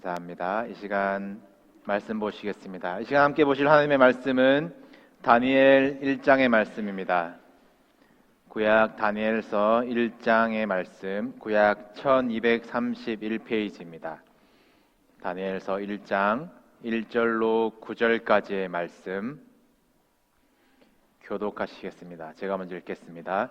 감사합니다. 이 시간 말씀 보시겠습니다. 이 시간 함께 보실 하나님의 말씀은 다니엘 1장의 말씀입니다. 구약 다니엘서 1장의 말씀, 구약 1231페이지입니다. 다니엘서 1장 1절로 9절까지의 말씀 교독하시겠습니다. 제가 먼저 읽겠습니다.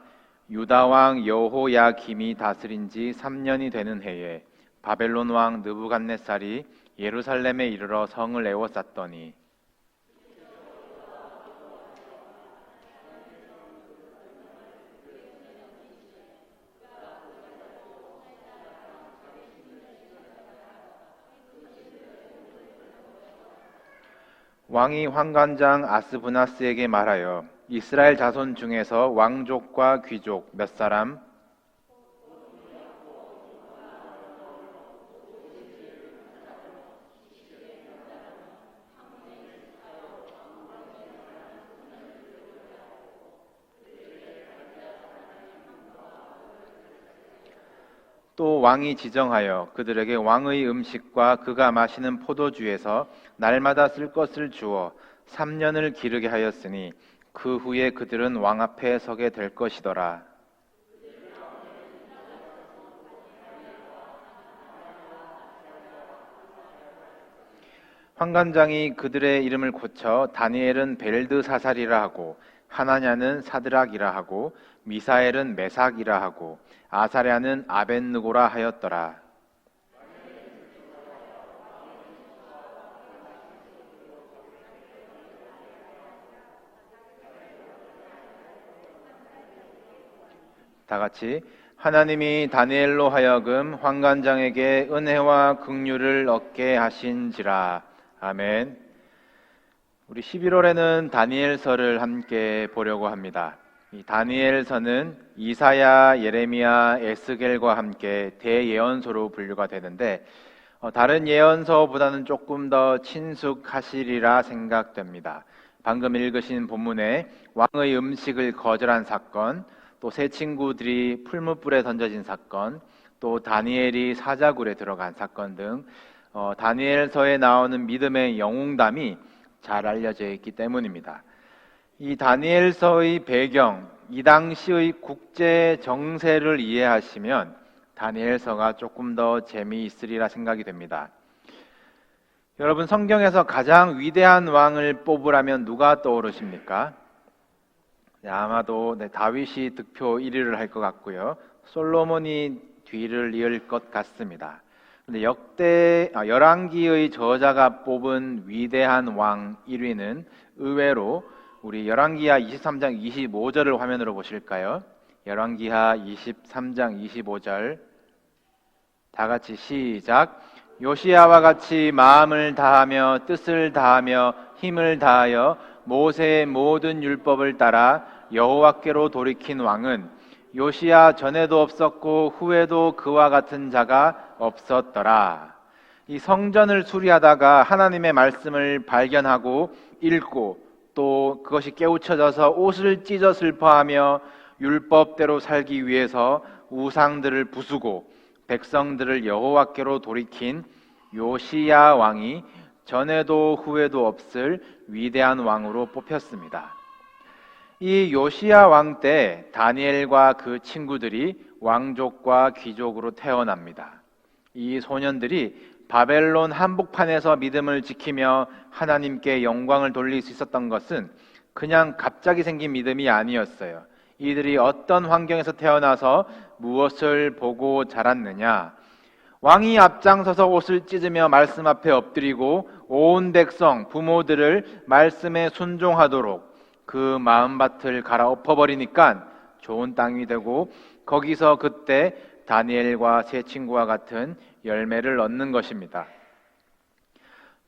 유다 왕 여호야김이 다스린 지 3년이 되는 해에 바벨론 왕 느부갓네살이 예루살렘에 이르러 성을 에워쌌더니 왕이 환관장 아스부나스에게 말하여 이스라엘 자손 중에서 왕족과 귀족 몇 사람 또 왕이 지정하여 그들에게 왕의 음식과 그가 마시는 포도주에서 날마다 쓸 것을 주어 3년을 기르게 하였으니 그 후에 그들은 왕 앞에 서게 될 것이더라. 환관장이 그들의 이름을 고쳐 다니엘은 벨드사살이라 하고 하나냐는 사드락이라 하고 미사엘은 메삭이라 하고 아사랴는 아벳느고라 하였더라. 다 같이 하나님이 다니엘로 하여금 환관장에게 은혜와 긍휼을 얻게 하신지라. 아멘. 우리 11월에는 다니엘서를 함께 보려고 합니다. 이 다니엘서는 이사야, 예레미야, 에스겔과 함께 대예언서로 분류가 되는데 다른 예언서보다는 조금 더 친숙하시리라 생각됩니다. 방금 읽으신 본문에 왕의 음식을 거절한 사건, 또 세 친구들이 풀무불에 던져진 사건, 또 다니엘이 사자굴에 들어간 사건 등 다니엘서에 나오는 믿음의 영웅담이 잘 알려져 있기 때문입니다. 이 다니엘서의 배경, 이 당시의 국제 정세를 이해하시면 다니엘서가 조금 더 재미있으리라 생각이 됩니다. 여러분, 성경에서 가장 위대한 왕을 뽑으라면 누가 떠오르십니까? 아마도 다윗이 득표 1위를 할 것 같고요. 솔로몬이 뒤를 이을 것 같습니다. 근데 열왕기의 저자가 뽑은 위대한 왕 1위는 의외로 우리 열왕기하 23장 25절을 화면으로 보실까요? 열왕기하 23장 25절 다 같이 시작. 요시야와 같이 마음을 다하며 뜻을 다하며 힘을 다하여 모세의 모든 율법을 따라 여호와께로 돌이킨 왕은 요시야 전에도 없었고 후에도 그와 같은 자가 없었더라. 이 성전을 수리하다가 하나님의 말씀을 발견하고 읽고 또 그것이 깨우쳐져서 옷을 찢어 슬퍼하며 율법대로 살기 위해서 우상들을 부수고 백성들을 여호와께로 돌이킨 요시야 왕이 전에도 후에도 없을 위대한 왕으로 뽑혔습니다. 이 요시야 왕 때 다니엘과 그 친구들이 왕족과 귀족으로 태어납니다. 이 소년들이 바벨론 한복판에서 믿음을 지키며 하나님께 영광을 돌릴 수 있었던 것은 그냥 갑자기 생긴 믿음이 아니었어요. 이들이 어떤 환경에서 태어나서 무엇을 보고 자랐느냐? 왕이 앞장서서 옷을 찢으며 말씀 앞에 엎드리고 온 백성, 부모들을 말씀에 순종하도록 그 마음밭을 갈아엎어버리니까 좋은 땅이 되고 거기서 그때 다니엘과 세 친구와 같은 열매를 얻는 것입니다.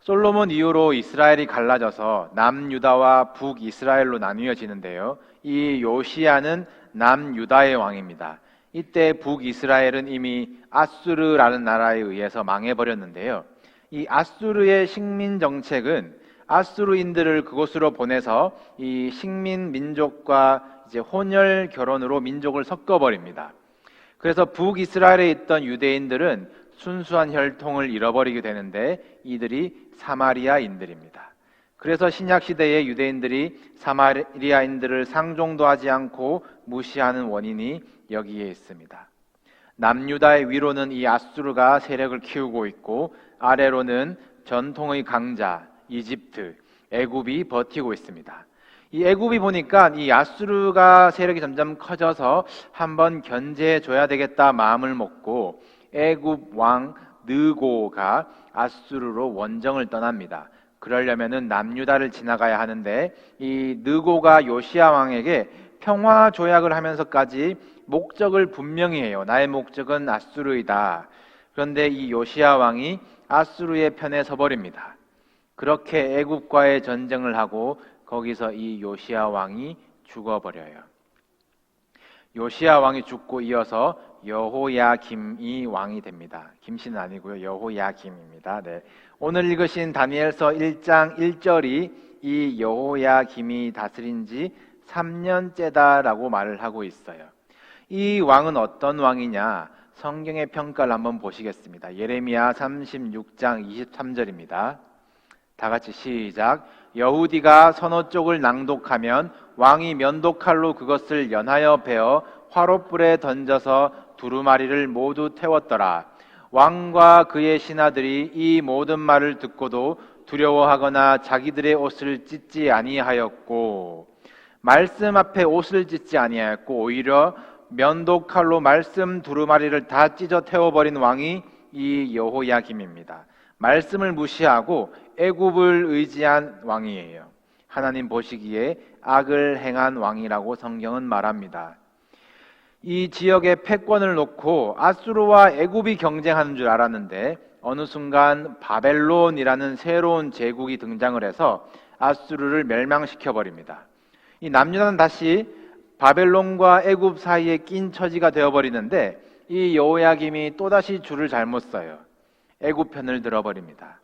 솔로몬 이후로 이스라엘이 갈라져서 남유다와 북이스라엘로 나뉘어지는데요. 이 요시야는 남유다의 왕입니다. 이때 북이스라엘은 이미 아수르라는 나라에 의해서 망해버렸는데요. 이 아수르의 식민 정책은 아수르인들을 그곳으로 보내서 이 식민 민족과 이제 혼혈 결혼으로 민족을 섞어버립니다. 그래서 북이스라엘에 있던 유대인들은 순수한 혈통을 잃어버리게 되는데 이들이 사마리아인들입니다. 그래서 신약 시대의 유대인들이 사마리아인들을 상종도 하지 않고 무시하는 원인이 여기에 있습니다. 남유다의 위로는 이 아수르가 세력을 키우고 있고 아래로는 전통의 강자 이집트, 애굽이 버티고 있습니다. 이 애굽이 보니까 이 아수르가 세력이 점점 커져서 한번 견제해 줘야 되겠다 마음을 먹고 애굽 왕 느고가 아수르로 원정을 떠납니다. 그러려면은 남유다를 지나가야 하는데 이 느고가 요시야 왕에게 평화 조약을 하면서까지 목적을 분명히 해요. 나의 목적은 아수르이다. 그런데 이 요시야 왕이 아수르의 편에 서버립니다. 그렇게 애굽과의 전쟁을 하고 거기서 이 요시야 왕이 죽어버려요. 요시야 왕이 죽고 이어서 여호야김이 왕이 됩니다. 김씨는 아니고요. 여호야김입니다. 네. 오늘 읽으신 다니엘서 1장 1절이 이 여호야김이 다스린 지 3년째다라고 말을 하고 있어요. 이 왕은 어떤 왕이냐? 성경의 평가를 한번 보시겠습니다. 예레미야 36장 23절입니다. 다 같이 시작. 여후디가 선호 쪽을 낭독하면 왕이 면도칼로 그것을 연하여 베어 화롯불에 던져서 두루마리를 모두 태웠더라. 왕과 그의 신하들이 이 모든 말을 듣고도 두려워하거나 자기들의 옷을 찢지 아니하였고, 말씀 앞에 옷을 찢지 아니하였고 오히려 면도칼로 말씀 두루마리를 다 찢어 태워버린 왕이 이 여호야김입니다. 말씀을 무시하고 애굽을 의지한 왕이에요. 하나님 보시기에 악을 행한 왕이라고 성경은 말합니다. 이 지역의 패권을 놓고 아수르와 애굽이 경쟁하는 줄 알았는데 어느 순간 바벨론이라는 새로운 제국이 등장을 해서 아수르를 멸망시켜버립니다. 이 남유다는 다시 바벨론과 애굽 사이에 낀 처지가 되어버리는데 이 여호야김이 또다시 줄을 잘못 서요. 애굽 편을 들어버립니다.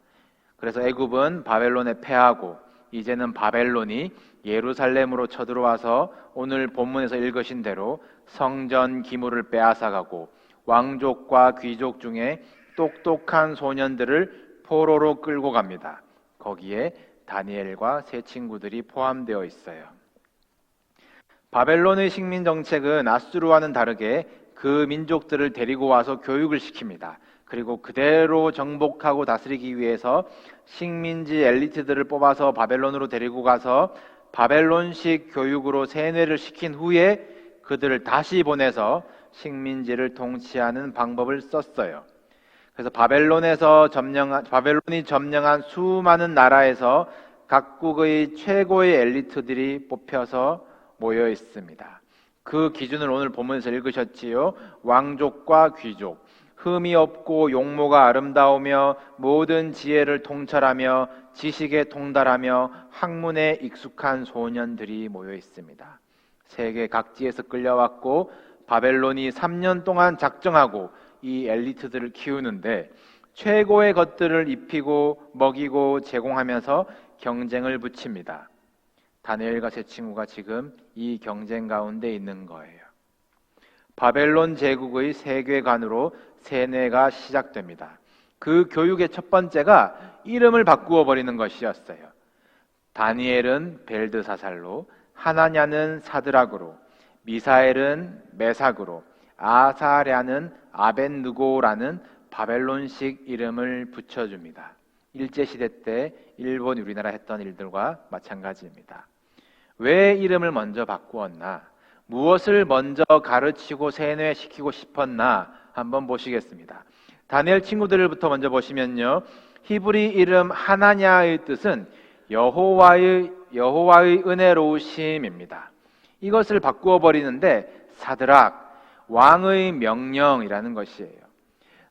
그래서 애굽은 바벨론에 패하고 이제는 바벨론이 예루살렘으로 쳐들어와서 오늘 본문에서 읽으신 대로 성전 기물을 빼앗아가고 왕족과 귀족 중에 똑똑한 소년들을 포로로 끌고 갑니다. 거기에 다니엘과 세 친구들이 포함되어 있어요. 바벨론의 식민 정책은 아수르와는 다르게 그 민족들을 데리고 와서 교육을 시킵니다. 그리고 그대로 정복하고 다스리기 위해서 식민지 엘리트들을 뽑아서 바벨론으로 데리고 가서 바벨론식 교육으로 세뇌를 시킨 후에 그들을 다시 보내서 식민지를 통치하는 방법을 썼어요. 그래서 바벨론이 점령한 수많은 나라에서 각국의 최고의 엘리트들이 뽑혀서 모여 있습니다. 그 기준을 오늘 본문에서 읽으셨지요. 왕족과 귀족, 흠이 없고 용모가 아름다우며 모든 지혜를 통찰하며 지식에 통달하며 학문에 익숙한 소년들이 모여 있습니다. 세계 각지에서 끌려왔고 바벨론이 3년 동안 작정하고 이 엘리트들을 키우는데 최고의 것들을 입히고 먹이고 제공하면서 경쟁을 붙입니다. 다니엘과 세 친구가 지금 이 경쟁 가운데 있는 거예요. 바벨론 제국의 세계관으로 세뇌가 시작됩니다. 그 교육의 첫 번째가 이름을 바꾸어 버리는 것이었어요. 다니엘은 벨드사살로, 하나냐는 사드락으로, 미사엘은 메삭으로, 아사랴는 아벤느고라는 바벨론식 이름을 붙여줍니다. 일제시대 때 일본, 우리나라 했던 일들과 마찬가지입니다. 왜 이름을 먼저 바꾸었나? 무엇을 먼저 가르치고 세뇌시키고 싶었나? 한번 보시겠습니다. 다니엘 친구들부터 먼저 보시면요. 히브리 이름 하나냐의 뜻은 여호와의 은혜로우심입니다. 이것을 바꾸어 버리는데 사드락, 왕의 명령이라는 것이에요.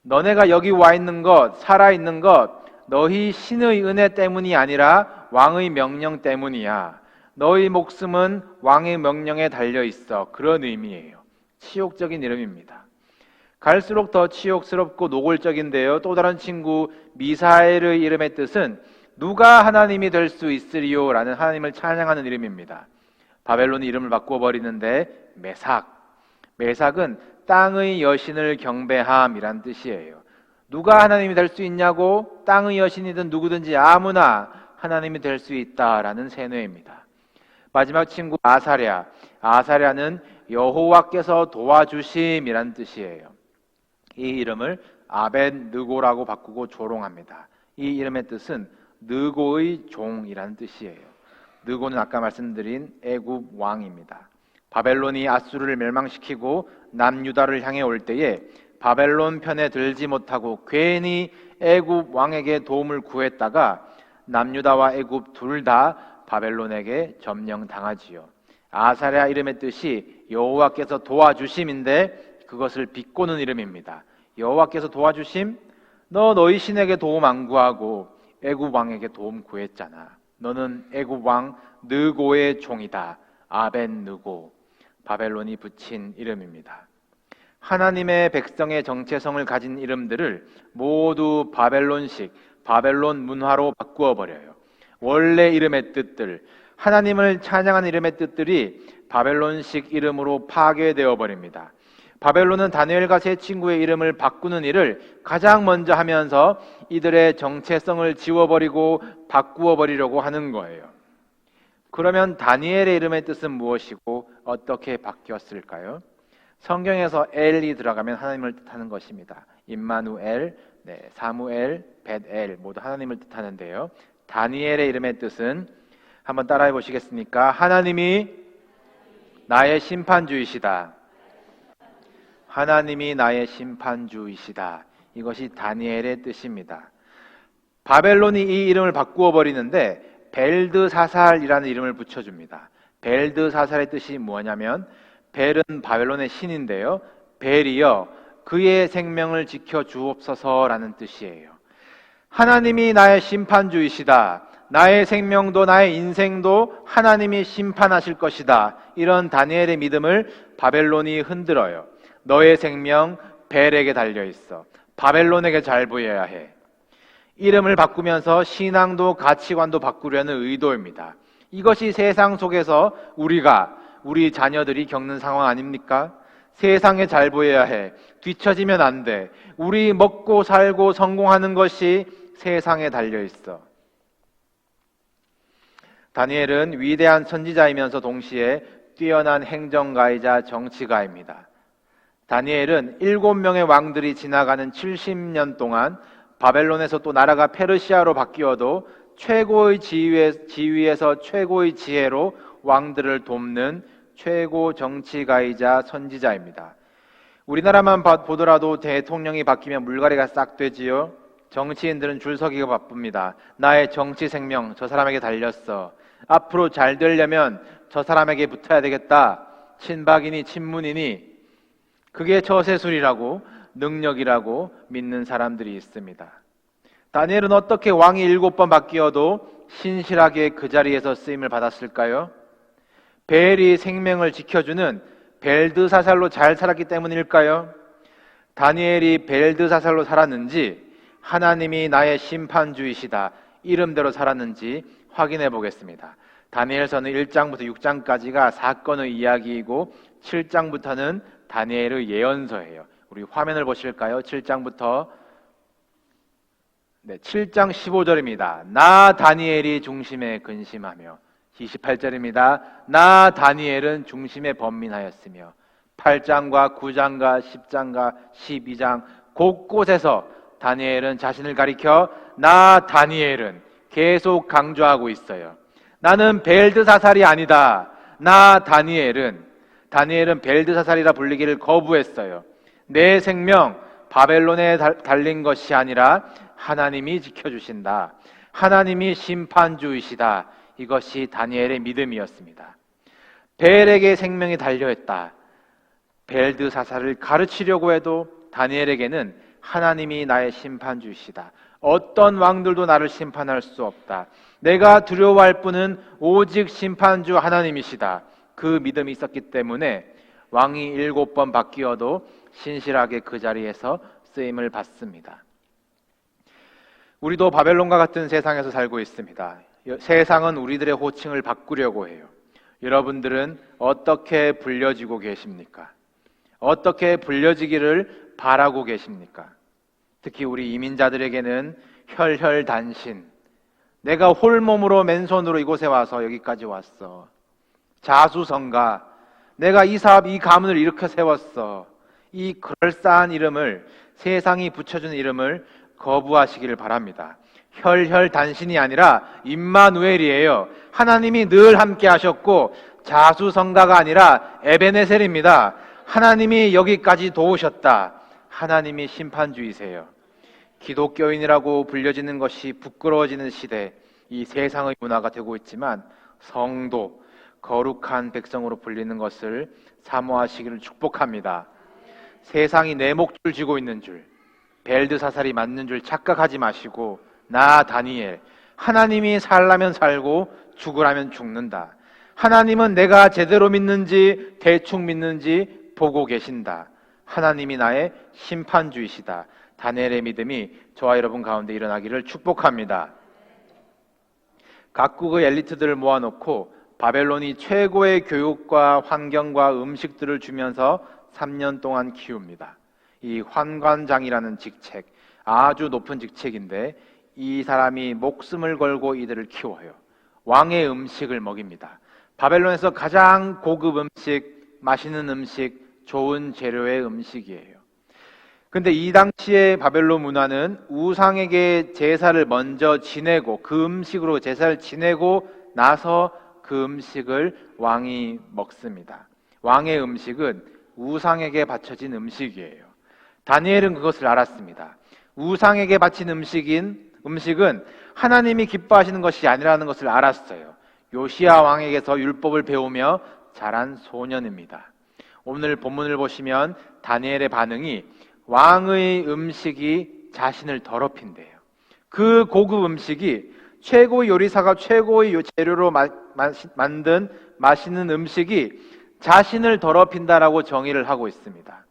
너네가 여기 와 있는 것, 살아 있는 것, 너희 신의 은혜 때문이 아니라 왕의 명령 때문이야. 너희 목숨은 왕의 명령에 달려 있어. 그런 의미예요. 치욕적인 이름입니다. 갈수록 더 치욕스럽고 노골적인데요. 또 다른 친구 미사엘의 이름의 뜻은 누가 하나님이 될 수 있으리요? 라는 하나님을 찬양하는 이름입니다. 바벨론이 이름을 바꾸어 버리는데 메삭은 땅의 여신을 경배함이란 뜻이에요. 누가 하나님이 될 수 있냐고? 땅의 여신이든 누구든지 아무나 하나님이 될 수 있다라는 세뇌입니다. 마지막 친구 아사랴. 아사랴는 여호와께서 도와주심이란 뜻이에요. 이 이름을 아벳느고라고 바꾸고 조롱합니다. 이 이름의 뜻은 느고의 종이라는 뜻이에요. 느고는 아까 말씀드린 애굽 왕입니다. 바벨론이 아수르를 멸망시키고 남유다를 향해 올 때에 바벨론 편에 들지 못하고 괜히 애굽 왕에게 도움을 구했다가 남유다와 애굽 둘 다 바벨론에게 점령당하지요. 아사랴 이름의 뜻이 여호와께서 도와주심인데 그것을 비꼬는 이름입니다. 여호와께서 도와주심? 너희 신에게 도움 안 구하고 애굽 왕에게 도움 구했잖아. 너는 애굽 왕 느고의 종이다. 아벳느고. 바벨론이 붙인 이름입니다. 하나님의 백성의 정체성을 가진 이름들을 모두 바벨론식, 바벨론 문화로 바꾸어 버려요. 원래 이름의 뜻들, 하나님을 찬양하는 이름의 뜻들이 바벨론식 이름으로 파괴되어 버립니다. 바벨론은 다니엘과 세 친구의 이름을 바꾸는 일을 가장 먼저 하면서 이들의 정체성을 지워버리고 바꾸어 버리려고 하는 거예요. 그러면 다니엘의 이름의 뜻은 무엇이고 어떻게 바뀌었을까요? 성경에서 엘이 들어가면 하나님을 뜻하는 것입니다. 임마누엘, 사무엘, 벳엘 모두 하나님을 뜻하는데요. 다니엘의 이름의 뜻은 한번 따라해 보시겠습니까? 하나님이 나의 심판주이시다. 하나님이 나의 심판주이시다. 이것이 다니엘의 뜻입니다. 바벨론이 이 이름을 바꾸어 버리는데 벨드사살이라는 이름을 붙여줍니다. 벨드사살의 뜻이 뭐냐면 벨은 바벨론의 신인데요. 벨이여 그의 생명을 지켜 주옵소서라는 뜻이에요. 하나님이 나의 심판주이시다. 나의 생명도 나의 인생도 하나님이 심판하실 것이다. 이런 다니엘의 믿음을 바벨론이 흔들어요. 너의 생명 벨에게 달려있어. 바벨론에게 잘 보여야 해. 이름을 바꾸면서 신앙도 가치관도 바꾸려는 의도입니다. 이것이 세상 속에서 우리 자녀들이 겪는 상황 아닙니까? 세상에 잘 보여야 해. 뒤처지면 안 돼. 우리 먹고 살고 성공하는 것이 세상에 달려있어. 다니엘은 위대한 선지자이면서 동시에 뛰어난 행정가이자 정치가입니다. 다니엘은 7명의 왕들이 지나가는 70년 동안 바벨론에서 또 나라가 페르시아로 바뀌어도 최고의 지위에서 최고의 지혜로 왕들을 돕는 최고 정치가이자 선지자입니다. 우리나라만 보더라도 대통령이 바뀌면 물갈이가 싹 되지요. 정치인들은 줄 서기가 바쁩니다. 나의 정치 생명 저 사람에게 달렸어. 앞으로 잘 되려면 저 사람에게 붙어야 되겠다. 친박이니 친문이니 그게 처세술이라고 능력이라고 믿는 사람들이 있습니다. 다니엘은 어떻게 왕이 7번 바뀌어도 신실하게 그 자리에서 쓰임을 받았을까요? 벨이 생명을 지켜주는 벨드사살로 잘 살았기 때문일까요? 다니엘이 벨드사살로 살았는지 하나님이 나의 심판주이시다 이름대로 살았는지 확인해 보겠습니다. 다니엘서는 1장부터 6장까지가 사건의 이야기이고 7장부터는 다니엘의 예언서예요. 우리 화면을 보실까요? 7장부터 7장 15절입니다. 나 다니엘이 중심에 근심하며 28절입니다. 나 다니엘은 중심에 번민하였으며 8장과 9장과 10장과 12장 곳곳에서 다니엘은 자신을 가리켜 나 다니엘은 계속 강조하고 있어요. 나는 벨드사살이 아니다. 나 다니엘은 벨드사살이라 불리기를 거부했어요. 내 생명 바벨론에 달린 것이 아니라 하나님이 지켜주신다. 하나님이 심판주이시다. 이것이 다니엘의 믿음이었습니다. 벨에게 생명이 달려있다. 벨드사살을 가르치려고 해도 다니엘에게는 하나님이 나의 심판주이시다. 어떤 왕들도 나를 심판할 수 없다. 내가 두려워할 분은 오직 심판주 하나님이시다. 그 믿음이 있었기 때문에 왕이 7번 바뀌어도 신실하게 그 자리에서 쓰임을 받습니다. 우리도 바벨론과 같은 세상에서 살고 있습니다. 세상은 우리들의 호칭을 바꾸려고 해요. 여러분들은 어떻게 불려지고 계십니까? 어떻게 불려지기를 바라고 계십니까? 특히 우리 이민자들에게는 혈혈단신, 내가 홀몸으로 맨손으로 이곳에 와서 여기까지 왔어. 자수성가, 내가 이 사업, 이 가문을 일으켜 세웠어. 이 그럴싸한 이름을, 세상이 붙여준 이름을 거부하시기를 바랍니다. 혈혈단신이 아니라 임마누엘이에요. 하나님이 늘 함께 하셨고, 자수성가가 아니라 에베네셀입니다. 하나님이 여기까지 도우셨다. 하나님이 심판주이세요. 기독교인이라고 불려지는 것이 부끄러워지는 시대, 이 세상의 문화가 되고 있지만 성도, 거룩한 백성으로 불리는 것을 사모하시기를 축복합니다. 세상이 내 목줄 쥐고 있는 줄, 벨드사살이 맞는 줄 착각하지 마시고, 나 다니엘, 하나님이 살라면 살고 죽으라면 죽는다. 하나님은 내가 제대로 믿는지 대충 믿는지 보고 계신다. 하나님이 나의 심판주이시다. 다니엘의 믿음이 저와 여러분 가운데 일어나기를 축복합니다. 각국의 엘리트들을 모아놓고 바벨론이 최고의 교육과 환경과 음식들을 주면서 3년 동안 키웁니다. 이 환관장이라는 직책, 아주 높은 직책인데 이 사람이 목숨을 걸고 이들을 키워요. 왕의 음식을 먹입니다. 바벨론에서 가장 고급 음식, 맛있는 음식, 좋은 재료의 음식이에요. 근데 이 당시의 바벨론 문화는 우상에게 제사를 먼저 지내고 그 음식으로 제사를 지내고 나서 그 음식을 왕이 먹습니다. 왕의 음식은 우상에게 바쳐진 음식이에요. 다니엘은 그것을 알았습니다. 우상에게 바친 음식은 하나님이 기뻐하시는 것이 아니라는 것을 알았어요. 요시야 왕에게서 율법을 배우며 자란 소년입니다. 오늘 본문을 보시면 다니엘의 반응이 왕의 음식이 자신을 더럽힌대요. 그 고급 음식이 최고의 요리사가 최고의 재료로 만든 맛있는 음식이 자신을 더럽힌다라고 정의를 하고 있습니다.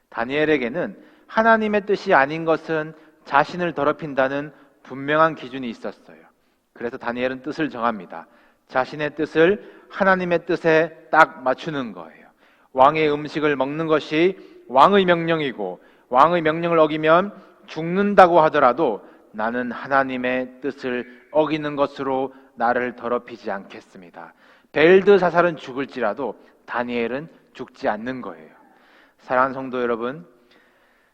다니엘에게는 하나님의 뜻이 아닌 것은 자신을 더럽힌다는 분명한 기준이 있었어요. 그래서 다니엘은 뜻을 정합니다. 자신의 뜻을 하나님의 뜻에 딱 맞추는 거예요. 왕의 음식을 먹는 것이 왕의 명령이고 왕의 명령을 어기면 죽는다고 하더라도 나는 하나님의 뜻을 어기는 것으로 나를 더럽히지 않겠습니다. 벨드사살은 죽을지라도 다니엘은 죽지 않는 거예요. 사랑하는 성도 여러분,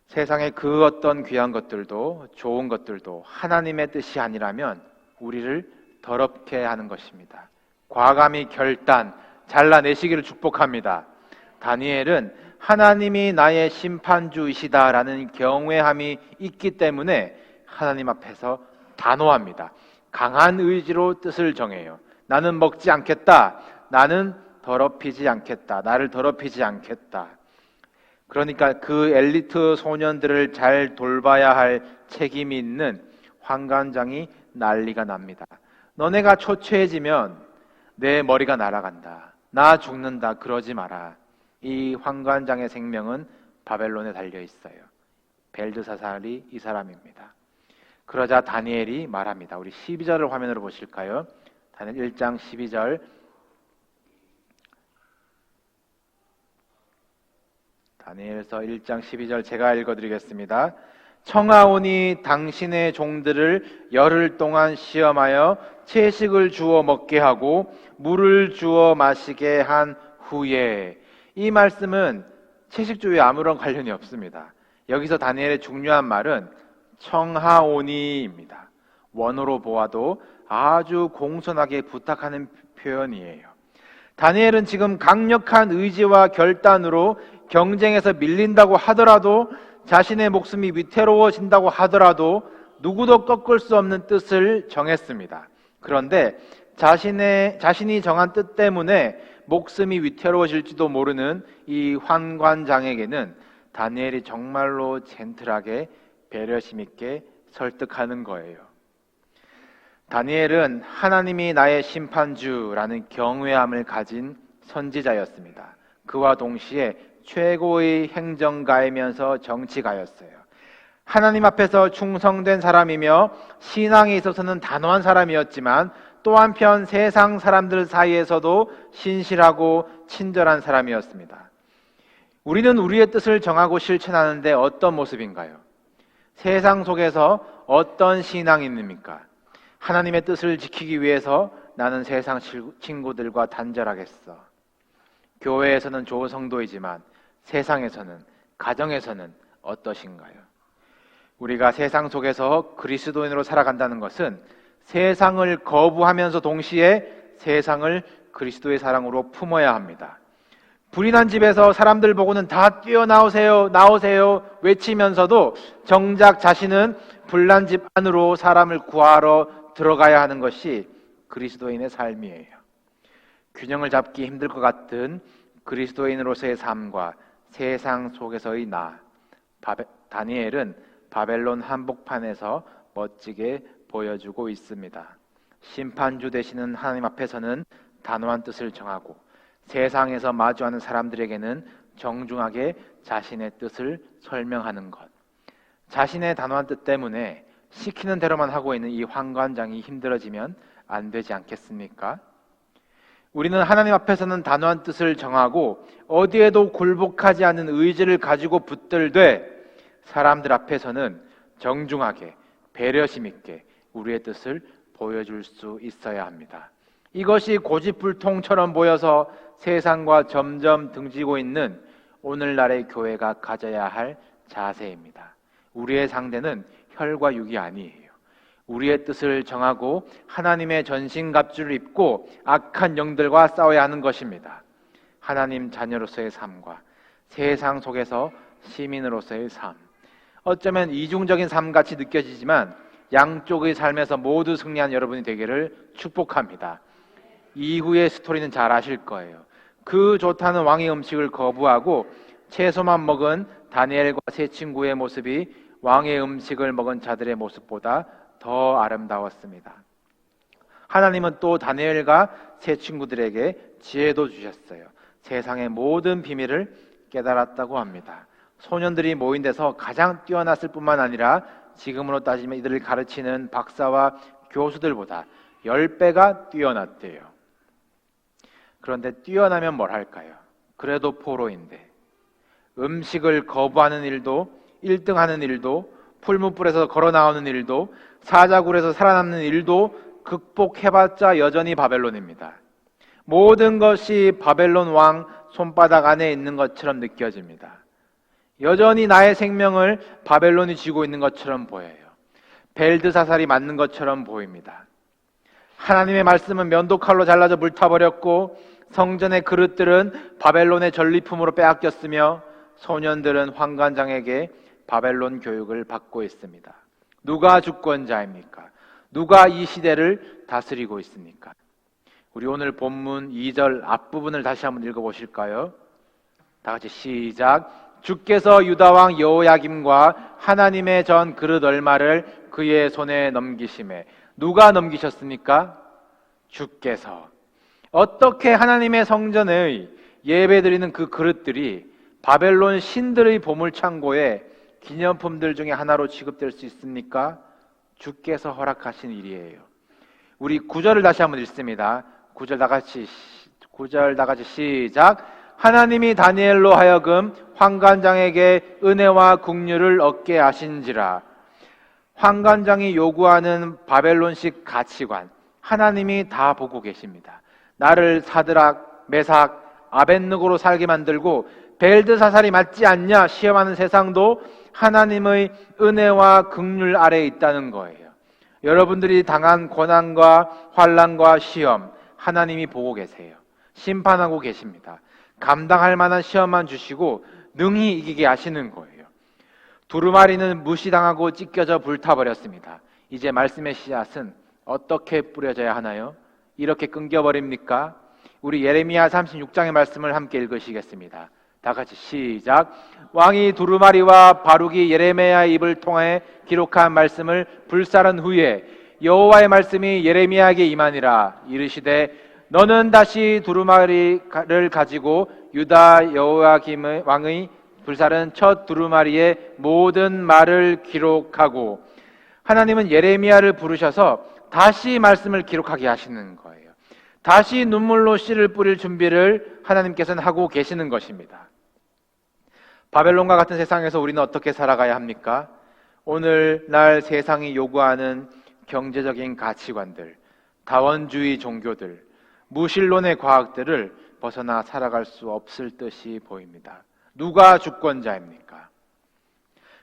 세상의 그 어떤 귀한 것들도 좋은 것들도 하나님의 뜻이 아니라면 우리를 더럽게 하는 것입니다. 과감히 결단, 잘라내시기를 축복합니다. 다니엘은 하나님이 나의 심판주이시다라는 경외함이 있기 때문에 하나님 앞에서 단호합니다. 강한 의지로 뜻을 정해요. 나는 먹지 않겠다. 나는 더럽히지 않겠다. 나를 더럽히지 않겠다. 그러니까 그 엘리트 소년들을 잘 돌봐야 할 책임이 있는 환관장이 난리가 납니다. 너네가 초췌해지면 내 머리가 날아간다. 나 죽는다. 그러지 마라. 이 환관장의 생명은 바벨론에 달려 있어요. 벨드사살이 이 사람입니다. 그러자 다니엘이 말합니다. 우리 12절을 화면으로 보실까요? 다니엘 1장 12절. 다니엘서 1장 12절 제가 읽어드리겠습니다. 청하오니 당신의 종들을 열흘 동안 시험하여 채식을 주어 먹게 하고 물을 주어 마시게 한 후에, 이 말씀은 채식주의에 아무런 관련이 없습니다. 여기서 다니엘의 중요한 말은 청하오니입니다. 원어로 보아도 아주 공손하게 부탁하는 표현이에요. 다니엘은 지금 강력한 의지와 결단으로 경쟁에서 밀린다고 하더라도, 자신의 목숨이 위태로워진다고 하더라도 누구도 꺾을 수 없는 뜻을 정했습니다. 그런데 자신이 정한 뜻 때문에 목숨이 위태로워질지도 모르는 이 환관장에게는 다니엘이 정말로 젠틀하게 배려심 있게 설득하는 거예요. 다니엘은 하나님이 나의 심판주라는 경외함을 가진 선지자였습니다. 그와 동시에 최고의 행정가이면서 정치가였어요. 하나님 앞에서 충성된 사람이며 신앙에 있어서는 단호한 사람이었지만 또 한편 세상 사람들 사이에서도 신실하고 친절한 사람이었습니다. 우리는 우리의 뜻을 정하고 실천하는데 어떤 모습인가요? 세상 속에서 어떤 신앙인입니까? 하나님의 뜻을 지키기 위해서 나는 세상 친구들과 단절하겠어. 교회에서는 좋은 성도이지만 세상에서는, 가정에서는 어떠신가요? 우리가 세상 속에서 그리스도인으로 살아간다는 것은 세상을 거부하면서 동시에 세상을 그리스도의 사랑으로 품어야 합니다. 불이 난 집에서 사람들 보고는 다 뛰어나오세요, 나오세요 외치면서도 정작 자신은 불난 집 안으로 사람을 구하러 들어가야 하는 것이 그리스도인의 삶이에요. 균형을 잡기 힘들 것 같은 그리스도인으로서의 삶과 세상 속에서의 다니엘은 바벨론 한복판에서 멋지게 보여주고 있습니다. 심판주 되시는 하나님 앞에서는 단호한 뜻을 정하고 세상에서 마주하는 사람들에게는 정중하게 자신의 뜻을 설명하는 것. 자신의 단호한 뜻 때문에 시키는 대로만 하고 있는 이 환관장이 힘들어지면 안 되지 않겠습니까? 우리는 하나님 앞에서는 단호한 뜻을 정하고 어디에도 굴복하지 않는 의지를 가지고 붙들되 사람들 앞에서는 정중하게 배려심 있게 우리의 뜻을 보여줄 수 있어야 합니다. 이것이 고집불통처럼 보여서 세상과 점점 등지고 있는 오늘날의 교회가 가져야 할 자세입니다. 우리의 상대는 혈과 육이 아니에요. 우리의 뜻을 정하고 하나님의 전신갑주를 입고 악한 영들과 싸워야 하는 것입니다. 하나님 자녀로서의 삶과 세상 속에서 시민으로서의 삶. 어쩌면 이중적인 삶같이 느껴지지만 양쪽의 삶에서 모두 승리한 여러분이 되기를 축복합니다. 이후의 스토리는 잘 아실 거예요. 그 좋다는 왕의 음식을 거부하고 채소만 먹은 다니엘과 세 친구의 모습이 왕의 음식을 먹은 자들의 모습보다 더 아름다웠습니다. 하나님은 또 다니엘과 세 친구들에게 지혜도 주셨어요. 세상의 모든 비밀을 깨달았다고 합니다. 소년들이 모인 데서 가장 뛰어났을 뿐만 아니라 지금으로 따지면 이들을 가르치는 박사와 교수들보다 10배가 뛰어났대요. 그런데 뛰어나면 뭘 할까요? 그래도 포로인데 음식을 거부하는 일도 1등하는 일도 풀무불에서 걸어 나오는 일도 사자굴에서 살아남는 일도 극복해봤자 여전히 바벨론입니다. 모든 것이 바벨론 왕 손바닥 안에 있는 것처럼 느껴집니다. 여전히 나의 생명을 바벨론이 쥐고 있는 것처럼 보여요. 벨드사살이 맞는 것처럼 보입니다. 하나님의 말씀은 면도칼로 잘라져 불타버렸고 성전의 그릇들은 바벨론의 전리품으로 빼앗겼으며 소년들은 환관장에게 바벨론 교육을 받고 있습니다. 누가 주권자입니까? 누가 이 시대를 다스리고 있습니까? 우리 오늘 본문 2절 앞부분을 다시 한번 읽어보실까요? 다 같이 시작. 주께서 유다왕 여호야김과 하나님의 전 그릇 얼마를 그의 손에 넘기심에. 누가 넘기셨습니까? 주께서. 어떻게 하나님의 성전의 예배드리는 그 그릇들이 바벨론 신들의 보물창고에 기념품들 중에 하나로 취급될 수 있습니까? 주께서 허락하신 일이에요. 우리 9절을 다시 한번 읽습니다. 9절 다 같이 시작. 하나님이 다니엘로 하여금 환관장에게 은혜와 국류를 얻게 하신지라. 환관장이 요구하는 바벨론식 가치관, 하나님이 다 보고 계십니다. 나를 사드락, 메삭, 아벳느고로 살게 만들고 벨드사살이 맞지 않냐 시험하는 세상도 하나님의 은혜와 긍휼 아래에 있다는 거예요. 여러분들이 당한 고난과 환난과 시험, 하나님이 보고 계세요. 심판하고 계십니다. 감당할 만한 시험만 주시고 능히 이기게 하시는 거예요. 두루마리는 무시당하고 찢겨져 불타버렸습니다. 이제 말씀의 씨앗은 어떻게 뿌려져야 하나요? 이렇게 끊겨버립니까? 우리 예레미야 36장의 말씀을 함께 읽으시겠습니다. 다 같이 시작. 왕이 두루마리와 바룩이 예레미야의 입을 통해 기록한 말씀을 불사른 후에 여호와의 말씀이 예레미야에게 임하니라. 이르시되 너는 다시 두루마리를 가지고 유다 여호야김 왕의 불사른 첫 두루마리의 모든 말을 기록하고. 하나님은 예레미야를 부르셔서 다시 말씀을 기록하게 하시는 거예요. 다시 눈물로 씨를 뿌릴 준비를 하나님께서는 하고 계시는 것입니다. 바벨론과 같은 세상에서 우리는 어떻게 살아가야 합니까? 오늘날 세상이 요구하는 경제적인 가치관들, 다원주의 종교들, 무신론의 과학들을 벗어나 살아갈 수 없을 듯이 보입니다. 누가 주권자입니까?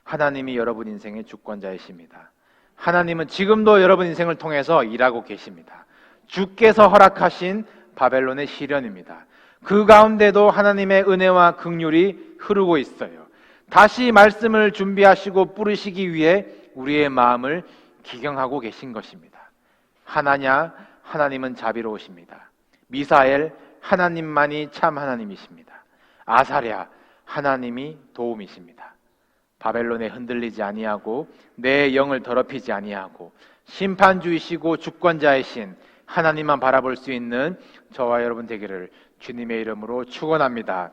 하나님이 여러분 인생의 주권자이십니다. 하나님은 지금도 여러분 인생을 통해서 일하고 계십니다. 주께서 허락하신 바벨론의 시련입니다. 그 가운데도 하나님의 은혜와 긍휼이 흐르고 있어요. 다시 말씀을 준비하시고 뿌리시기 위해 우리의 마음을 기경하고 계신 것입니다. 하나냐, 하나님은 자비로우십니다. 미사엘, 하나님만이 참 하나님이십니다. 아사랴, 하나님이 도움이십니다. 바벨론에 흔들리지 아니하고 내 영을 더럽히지 아니하고 심판주이시고 주권자이신 하나님만 바라볼 수 있는 저와 여러분 되기를 주님의 이름으로 축원합니다.